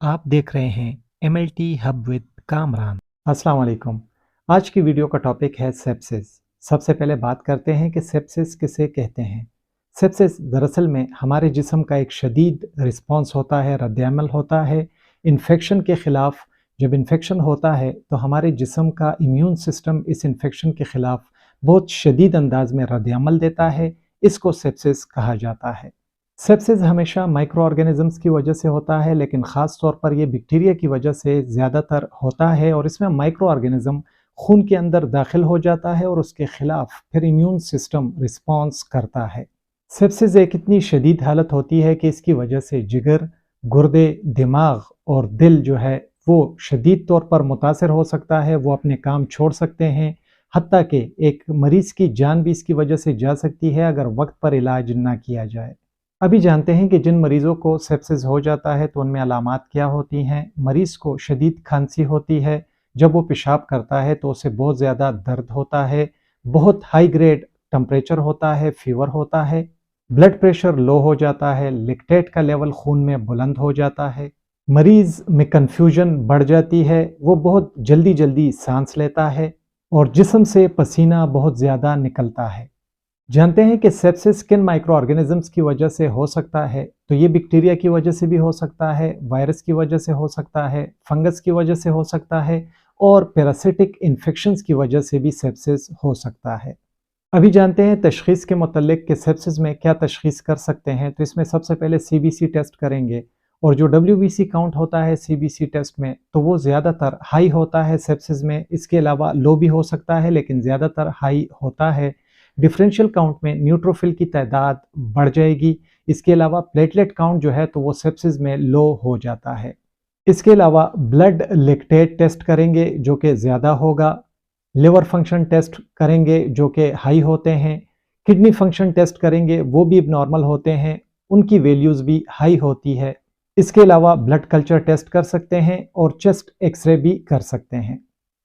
आप देख रहे हैं MLT हब विद कामरान। अस्सलाम वालेकुम। आज की वीडियो का टॉपिक है सेप्सिस। सबसे पहले बात करते हैं कि सेप्सिस किसे कहते हैं। सेप्सिस दरअसल में हमारे जिस्म का एक शदीद रिस्पॉन्स होता है, रद्द-ए-अमल होता है इन्फेक्शन के ख़िलाफ़। जब इन्फेक्शन होता है तो हमारे जिस्म का इम्यून सिस्टम इस इन्फेक्शन के ख़िलाफ़ बहुत शदीद अंदाज में रद्द-ए-अमल देता है। इसको सेप्सिस कहा जाता है। सेप्सिस हमेशा माइक्रो ऑर्गेनिजम्स की वजह से होता है, लेकिन ख़ास तौर पर ये बैक्टीरिया की वजह से ज़्यादातर होता है और इसमें माइक्रो ऑर्गेनिज़म खून के अंदर दाखिल हो जाता है और उसके ख़िलाफ़ फिर इम्यून सिस्टम रिस्पॉन्स करता है। सेप्सिस एक इतनी शदीद हालत होती है कि इसकी वजह से जिगर, गुर्दे, दिमाग और दिल जो है वो शदीद तौर पर मुतासर हो सकता है। वो अपने काम छोड़ सकते हैं, हत्ता कि एक मरीज़ की जान भी इसकी वजह से जा सकती है अगर वक्त पर इलाज ना किया जाए। अभी जानते हैं कि जिन मरीज़ों को सेप्सिस हो जाता है तो उनमें अलामात क्या होती हैं। मरीज़ को शदीद खांसी होती है, जब वो पेशाब करता है तो उसे बहुत ज़्यादा दर्द होता है, बहुत हाई ग्रेड टेम्परेचर होता है, फीवर होता है, ब्लड प्रेशर लो हो जाता है, लैक्टेट का लेवल खून में बुलंद हो जाता है, मरीज़ में कन्फ्यूजन बढ़ जाती है, वो बहुत जल्दी जल्दी सांस लेता है और जिस्म से पसीना बहुत ज़्यादा निकलता है। जानते हैं कि सेप्सिस किन माइक्रो ऑर्गेनिजम्स की वजह से हो सकता है। तो ये बैक्टीरिया की वजह से भी हो सकता है, वायरस की वजह से हो सकता है, फंगस की वजह से हो सकता है और पैरासिटिक इन्फेक्शंस की वजह से भी सेप्सिस हो सकता है। अभी जानते हैं तशखीस के मुतल्लिक कि सेप्सिस में क्या तशखीस कर सकते हैं। तो इसमें सबसे पहले CBC टेस्ट करेंगे और जो WBC काउंट होता है CBC टेस्ट में तो वो ज़्यादातर हाई होता है सेप्सिस में। इसके अलावा लो भी हो सकता है लेकिन ज़्यादातर हाई होता है। डिफरेंशियल काउंट में न्यूट्रोफिल की तादाद बढ़ जाएगी। इसके अलावा प्लेटलेट काउंट जो है तो वो सेप्सिस में लो हो जाता है। इसके अलावा ब्लड लैक्टेट टेस्ट करेंगे जो कि ज़्यादा होगा, लिवर फंक्शन टेस्ट करेंगे जो कि हाई होते हैं, किडनी फंक्शन टेस्ट करेंगे वो भी नॉर्मल होते हैं, उनकी वैल्यूज़ भी हाई होती है। इसके अलावा ब्लड कल्चर टेस्ट कर सकते हैं और चेस्ट एक्सरे भी कर सकते हैं।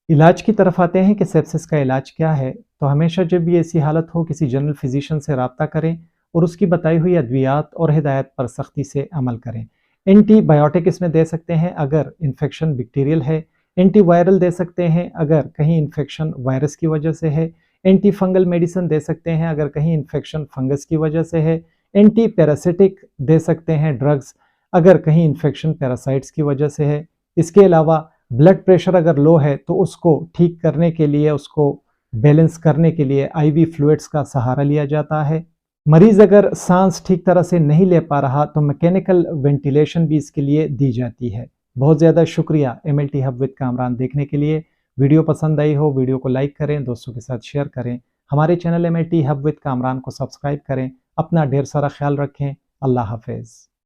इलाज की तरफ आते हैं कि सेप्सिस का इलाज क्या है। तो हमेशा जब भी ऐसी हालत हो किसी जनरल फिजिशियन से रब्ता करें और उसकी बताई हुई अद्वियात और हिदायत पर सख्ती से अमल करें। एंटीबायोटिक इसमें दे सकते हैं अगर इन्फेक्शन बैक्टीरियल है, एंटीवायरल दे सकते हैं अगर कहीं इन्फेक्शन वायरस की वजह से है, एंटी फंगल मेडिसिन दे सकते हैं अगर कहीं इन्फेक्शन फंगस की वजह से है, एंटी पैरासिटिक दे सकते हैं ड्रग्स अगर कहीं इन्फेक्शन पैरासाइट्स की वजह से है। इसके अलावा ब्लड प्रेशर अगर लो है तो उसको ठीक करने के लिए, उसको बैलेंस करने के लिए IV फ्लूइड्स का सहारा लिया जाता है। मरीज़ अगर सांस ठीक तरह से नहीं ले पा रहा तो मैकेनिकल वेंटिलेशन भी इसके लिए दी जाती है। बहुत ज़्यादा शुक्रिया MLT हब विद कामरान देखने के लिए। वीडियो पसंद आई हो वीडियो को लाइक करें, दोस्तों के साथ शेयर करें। हमारे channel MLT hub with Kamran को सब्सक्राइब करें। अपना ढेर सारा ख्याल रखें। अल्लाह हाफिज़।